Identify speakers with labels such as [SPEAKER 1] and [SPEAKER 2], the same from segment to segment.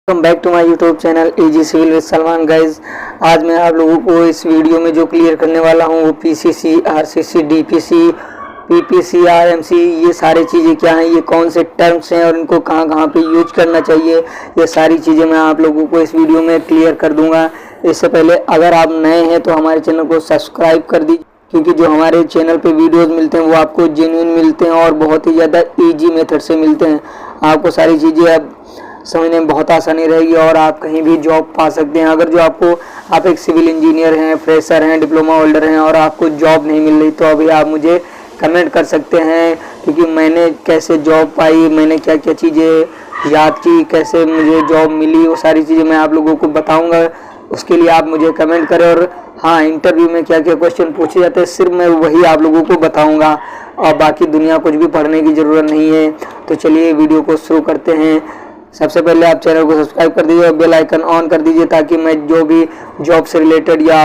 [SPEAKER 1] Welcome back to my YouTube channel AG civil with Salman guys. आज मैं आप लोगों को इस वीडियो में जो क्लियर करने वाला हूँ वो PCC, RCC, DPC, PPC, RMC, ये सारी चीज़ें क्या हैं, ये कौन से टर्म्स हैं और इनको कहाँ कहाँ पे यूज करना चाहिए, ये सारी चीज़ें मैं आप लोगों को इस वीडियो में क्लियर कर दूँगा। इससे पहले अगर आप नए हैं तो हमारे चैनल को सब्सक्राइब कर दीजिए, क्योंकि जो हमारे चैनल पे वीडियोस मिलते हैं वो आपको जेन्युइन मिलते हैं और बहुत ही ज़्यादा ईजी मेथड से मिलते हैं। आपको सारी चीज़ें अब समझने में बहुत आसानी रहेगी और आप कहीं भी जॉब पा सकते हैं। अगर जो आप एक सिविल इंजीनियर हैं, फ्रेशर हैं, डिप्लोमा होल्डर हैं और आपको जॉब नहीं मिल रही, तो अभी आप मुझे कमेंट कर सकते हैं, क्योंकि मैंने कैसे जॉब पाई, मैंने क्या क्या चीज़ें याद की, कैसे मुझे जॉब मिली, वो सारी चीज़ें मैं आप लोगों को बताऊँगा। उसके लिए आप मुझे कमेंट करें। और हाँ, इंटरव्यू में क्या क्या क्वेश्चन पूछे जाते हैं सिर्फ मैं वही आप लोगों को बताऊँगा और बाकी दुनिया कुछ भी पढ़ने की ज़रूरत नहीं है। तो चलिए वीडियो को शुरू करते हैं। सबसे पहले आप चैनल को सब्सक्राइब कर दीजिए और बेल आइकन ऑन कर दीजिए, ताकि मैं जो भी जॉब से रिलेटेड या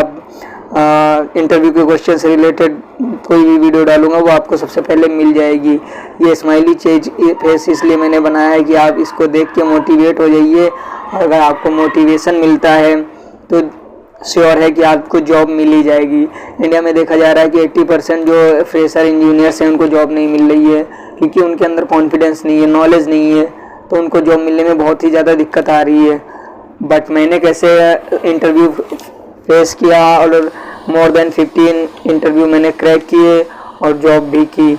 [SPEAKER 1] इंटरव्यू के क्वेश्चन से रिलेटेड कोई भी वीडियो डालूंगा वो आपको सबसे पहले मिल जाएगी। ये स्माइली चेंज फेस इसलिए मैंने बनाया है कि आप इसको देख के मोटिवेट हो जाइए। अगर आपको मोटिवेशन मिलता है तो श्योर है कि आपको जॉब मिल ही जाएगी। इंडिया में देखा जा रहा है कि 80% जो फ्रेशर इंजीनियर्स हैं उनको जॉब नहीं मिल रही है, क्योंकि उनके अंदर कॉन्फिडेंस नहीं है, नॉलेज नहीं है, तो उनको जॉब मिलने में बहुत ही ज़्यादा दिक्कत आ रही है। बट मैंने कैसे इंटरव्यू फेस किया और मोर देन 15 इंटरव्यू मैंने क्रैक किए और जॉब भी की।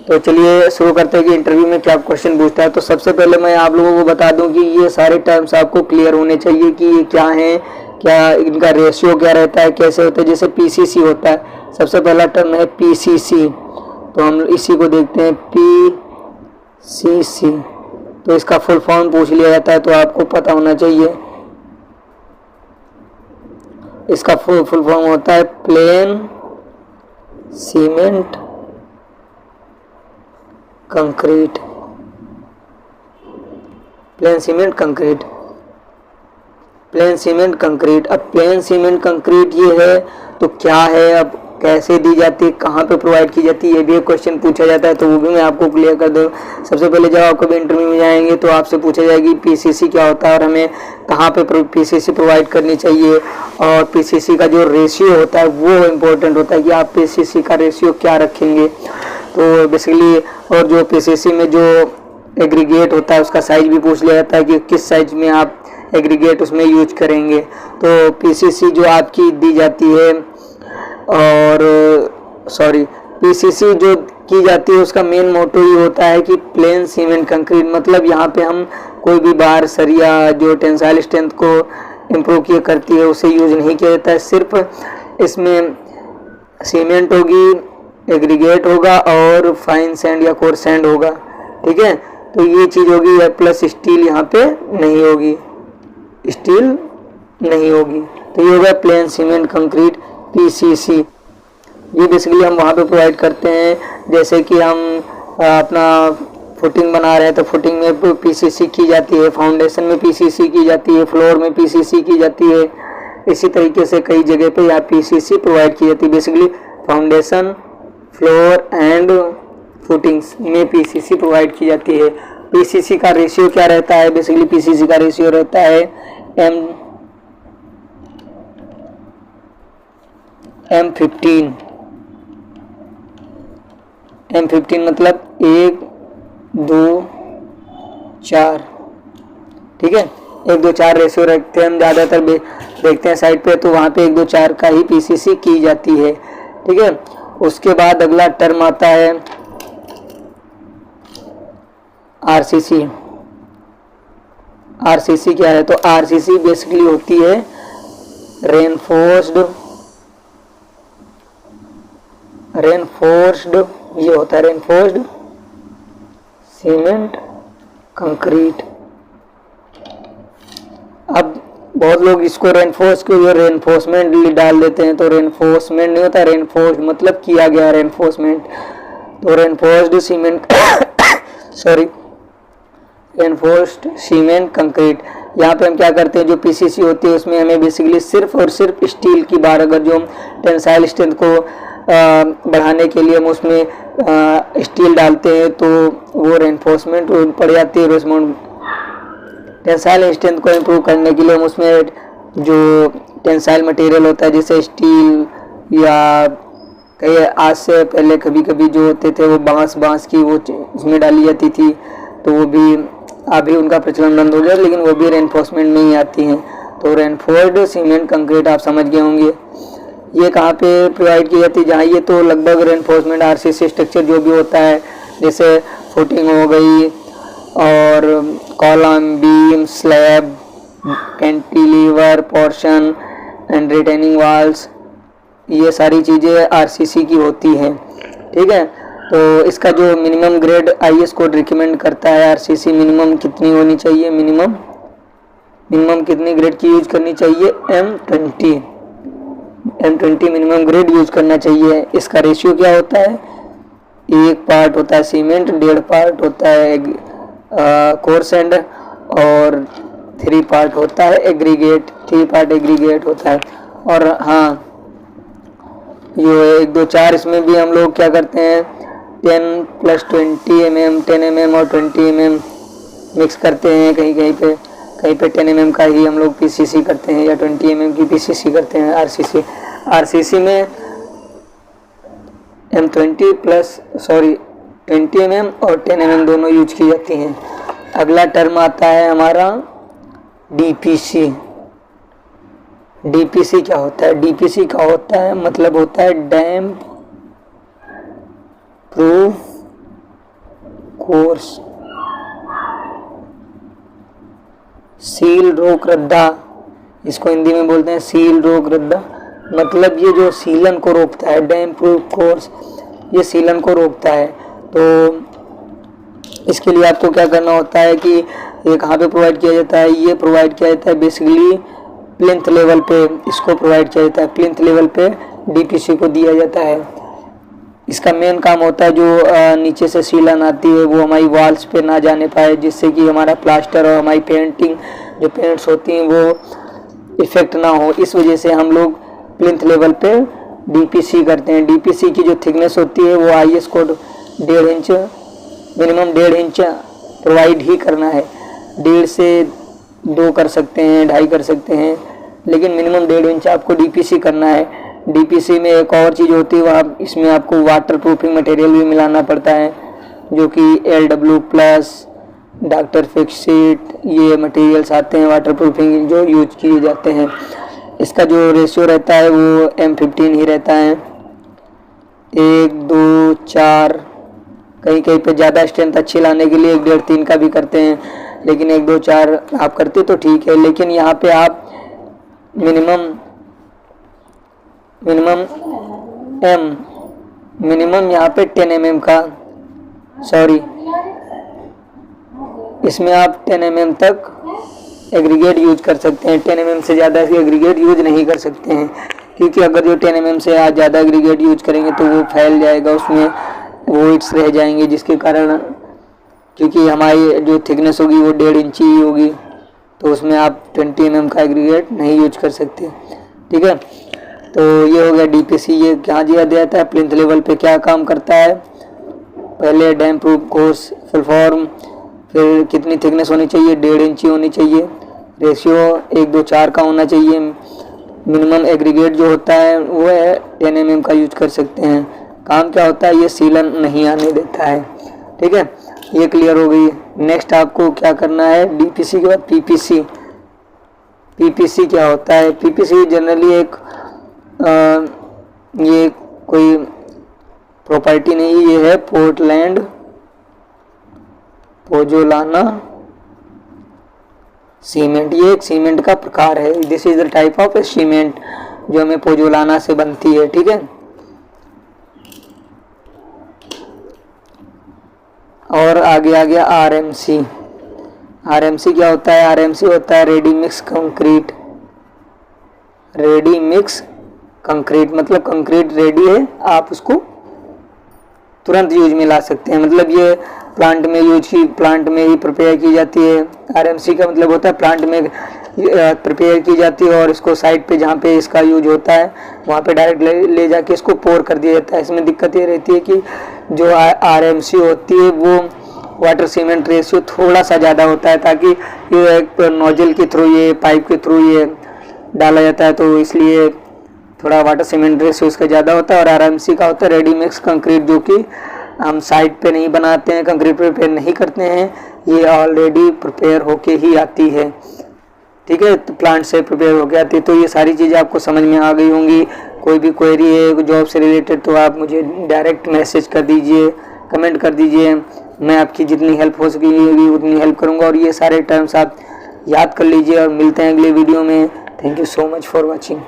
[SPEAKER 1] तो चलिए शुरू करते हैं कि इंटरव्यू में क्या क्वेश्चन पूछता है। तो सबसे पहले मैं आप लोगों को बता दूं कि ये सारे टर्म्स आपको क्लियर होने चाहिए कि ये क्या हैं, क्या इनका रेशियो क्या रहता है, कैसे होता है। जैसे पीसीसी होता है, सबसे पहला टर्म है पीसीसी, तो हम इसी को देखते हैं पीसीसी। तो इसका फुल फॉर्म पूछ लिया जाता है, तो आपको पता होना चाहिए। इसका फुल फॉर्म होता है plane cement concrete. Plane cement concrete, plane cement concrete. अब प्लेन सीमेंट कंक्रीट ये है तो क्या है, अब कैसे दी जाती है, कहाँ पे प्रोवाइड की जाती है, ये भी एक क्वेश्चन पूछा जाता है, तो वो भी मैं आपको क्लियर कर दूँ। सबसे पहले जब आप कभी इंटरव्यू में जाएंगे तो आपसे पूछा जाएगी पीसीसी क्या होता है और हमें कहाँ पे पीसीसी प्रोवाइड करनी चाहिए, और पीसीसी का जो रेशियो होता है वो इम्पोर्टेंट होता है कि आप पीसीसी का रेशियो क्या रखेंगे। तो बेसिकली और जो पीसीसी में जो एग्रीगेट होता है उसका साइज भी पूछ लिया जाता है कि किस साइज में आप एग्रीगेट उसमें यूज करेंगे। तो पीसीसी जो आपकी दी जाती है और पीसीसी जो की जाती है उसका मेन मोटो ये होता है कि प्लेन सीमेंट कंक्रीट, मतलब यहाँ पे हम कोई भी बार सरिया जो टेंसाइल स्ट्रेंथ को इम्प्रूव किया करती है उसे यूज नहीं किया जाता है। सिर्फ इसमें सीमेंट होगी, एग्रीगेट होगा और फाइन सैंड या कोर सैंड होगा, ठीक है। तो ये चीज़ होगी, प्लस स्टील यहाँ पे नहीं होगी, स्टील नहीं होगी। तो ये होगा प्लेन सीमेंट कंक्रीट पीसीसी। ये बेसिकली हम वहाँ पे प्रोवाइड करते हैं, जैसे कि हम अपना फुटिंग बना रहे हैं तो फुटिंग में पीसीसी की जाती है, फाउंडेशन में पीसीसी की जाती है, फ्लोर में पीसीसी की जाती है। इसी तरीके से कई जगह पे यहाँ पीसीसी प्रोवाइड की जाती है। Basically foundation, floor and footings में पीसीसी प्रोवाइड की जाती है। पीसीसी का रेशियो क्या रहता है, बेसिकली पीसीसी का रेशियो रहता है M15 मतलब 1, 2, 4, ठीक है। 1, 2, 4 रेशियो रखते हैं हम, ज़्यादातर देखते हैं साइड पे, तो वहाँ पे 1, 2, 4 का ही पीसीसी की जाती है, ठीक है। उसके बाद अगला टर्म आता है आरसीसी। आरसीसी क्या है, तो आरसीसी बेसिकली होती है रेनफोर्स्ड, ये होता है रेनफोर्स्ड सीमेंट कंक्रीट। अब बहुत लोग इसको रेनफोर्स को रेनफोर्समेंट डाल देते हैं, तो रेनफोर्समेंट नहीं होता, रेनफोर्स्ड मतलब किया गया रेनफोर्समेंट। तो reinforced cement reinforced cement concrete. यहाँ पे हम क्या करते हैं, जो पीसीसी होती है उसमें हमें बेसिकली सिर्फ और सिर्फ स्टील की बार, अगर जो हम टेंसाइल स्ट्रेंथ को बढ़ाने के लिए हम उसमें स्टील डालते हैं तो वो रेनफोर्समेंट पड़ जाती है, रोसमाउंट टेंसाइल स्ट्रेंथ को इम्प्रूव करने के लिए हम उसमें जो टेंसाइल मटेरियल होता है जैसे स्टील या कई आज से पहले कभी कभी जो होते थे वो बांस की वो उसमें डाली जाती थी, तो वो भी अभी उनका प्रचलन बंद हो गया, लेकिन वो भी रेनफोर्समेंट में ही आती हैं। तो रेनफोर्स्ड सीमेंट कंक्रीट आप समझ गए होंगे ये कहाँ पे प्रोवाइड की जाती है। जहाँ ये तो लगभग रेनफोर्समेंट आरसीसी स्ट्रक्चर जो भी होता है जैसे फुटिंग हो गई और column, beam, slab, cantilever portion and retaining walls, ये सारी चीज़ें आरसीसी की होती हैं। ठीक है, तो इसका जो minimum grade IS code recommend करता है आरसीसी मिनिमम कितनी होनी चाहिए, मिनिमम कितनी ग्रेड की यूज करनी चाहिए, M20 मिनिमम ग्रेड यूज करना चाहिए। इसका रेशियो क्या होता है, 1 पार्ट होता है सीमेंट, 1.5 पार्ट होता है कोर्स एंड और 3 पार्ट होता है एग्रीगेट, 3 पार्ट एग्रीगेट होता है। और हाँ ये 1 2 4 इसमें भी हम लोग क्या करते हैं 10 + 20 mm, 10 mm और 20 mm मिक्स करते हैं। कहीं पे 10 mm का ही हम लोग पीसीसी करते हैं या 20 mm की पीसीसी करते हैं आरसीसी में M20 mm और 10 mm दोनों यूज की जाती हैं। अगला टर्म आता है हमारा डीपीसी। डीपीसी क्या होता है, डीपीसी का होता है मतलब होता है डैम्प प्रूफ कोर्स, सील रोक रद्दा, इसको हिंदी में बोलते हैं सील रोक रद्दा। मतलब ये जो सीलन को रोकता है, डैम्प प्रूफ कोर्स ये सीलन को रोकता है। तो इसके लिए आपको क्या करना होता है कि ये कहाँ पे प्रोवाइड किया जाता है, ये प्रोवाइड किया जाता है बेसिकली प्लिंथ लेवल पे, इसको प्रोवाइड किया जाता है प्लिंथ लेवल पे डीपीसी को दिया जाता है। इसका मेन काम होता है जो नीचे से सीलन आती है वो हमारी वॉल्स पे ना जाने पाए, जिससे कि हमारा प्लास्टर और हमारी पेंटिंग जो पेंट्स होती हैं वो इफेक्ट ना हो। इस वजह से हम लोग प्लिंथ लेवल पे डीपीसी करते हैं। डीपीसी की जो थिकनेस होती है वो IS code 1.5 inch, minimum 1.5 inch provide ही करना है। 1.5 से 2 कर सकते हैं, 2.5 कर सकते हैं, लेकिन मिनिमम 1.5 इंच आपको डीपीसी करना है। डीपीसी में एक और चीज़ होती है वहाँ इसमें आपको वाटर प्रूफिंग मटेरियल भी मिलाना पड़ता है जो कि LW+, डॉक्टर फिक्सिट, ये मटेरियल्स आते हैं वाटर प्रूफिंग जो यूज किए जाते हैं। इसका जो रेशियो रहता है वो M15 ही रहता है, 1 2 4। कहीं पे ज़्यादा स्ट्रेंथ अच्छी लाने के लिए 1 1.5 3 का भी करते हैं, लेकिन 1 2 4 आप करते तो ठीक है। लेकिन यहाँ पे आप मिनिमम यहाँ पे 10 mm का, सॉरी इसमें आप 10 mm तक एग्रीगेट यूज कर सकते हैं। 10 mm से ज़्यादा एग्रीगेट यूज नहीं कर सकते हैं, क्योंकि अगर जो 10 mm से आप ज़्यादा एग्रीगेट यूज करेंगे तो वो फैल जाएगा, उसमें वोइड्स रह जाएंगे, जिसके कारण क्योंकि हमारी जो थिकनेस होगी वो 1.5 इंच ही होगी, तो उसमें आप 20 mm का एग्रीगेट नहीं यूज कर सकते। ठीक है, तो ये हो गया डीपीसी। ये क्या दिया जाता है, प्लिंथ लेवल पे क्या काम करता है, पहले डैम्प प्रूफ कोर्स फुल फॉर्म, फिर कितनी थिकनेस होनी चाहिए, 1.5 इंच होनी चाहिए, रेशियो 1 2 4 का होना चाहिए, मिनिमम एग्रीगेट जो होता है वो है 10 mm का यूज कर सकते हैं। काम क्या होता है, ये सीलन नहीं आने देता है। ठीक है, ये क्लियर हो गई। नेक्स्ट आपको क्या करना है, डीपीसी के बाद पीपीसी। पीपीसी क्या होता है, पीपीसी जनरली एक ये कोई प्रॉपर्टी नहीं, ये है पोर्टलैंड पोजोलाना सीमेंट। ये एक सीमेंट का प्रकार है, this is the type of cement जो हमें पोजोलाना से बनती है। ठीक है, और आगे आ गया आरएमसी। आरएमसी क्या होता है, आरएमसी होता है ready mix concrete. Ready mix concrete मतलब कंक्रीट रेडी है, आप उसको तुरंत यूज में ला सकते हैं। मतलब ये प्लांट में ही प्रिपेयर की जाती है। आरएमसी का मतलब होता है प्लांट में प्रिपेयर की जाती है और इसको साइड पे जहाँ पे इसका यूज होता है वहाँ पे डायरेक्ट ले जाके इसको पोर कर दिया जाता है। इसमें दिक्कत ये रहती है कि जो आरएमसी होती है वो वाटर सीमेंट रेशियो थोड़ा सा ज़्यादा होता है, ताकि ये एक नोजल के थ्रू, ये पाइप के थ्रू ये डाला जाता है, तो इसलिए थोड़ा वाटर सीमेंट रेशियो इसका ज़्यादा होता है। और आरएमसी का होता है रेडी मिक्स कंक्रीट, जो कि हम साइट पे नहीं बनाते हैं, कंक्रीट प्रिपेयर नहीं करते हैं, ये ऑलरेडी प्रिपेयर होके ही आती है। ठीक है, तो प्लांट से प्रिपेयर होके आती है। तो ये सारी चीज़ें आपको समझ में आ गई होंगी। कोई भी क्वेरी है जॉब से रिलेटेड तो आप मुझे डायरेक्ट मैसेज कर दीजिए, कमेंट कर दीजिए, मैं आपकी जितनी हेल्प हो सकेगी उतनी हेल्प करूँगा। और ये सारे टर्म्स आप याद कर लीजिए और मिलते हैं अगले वीडियो में। Thank you so much for watching.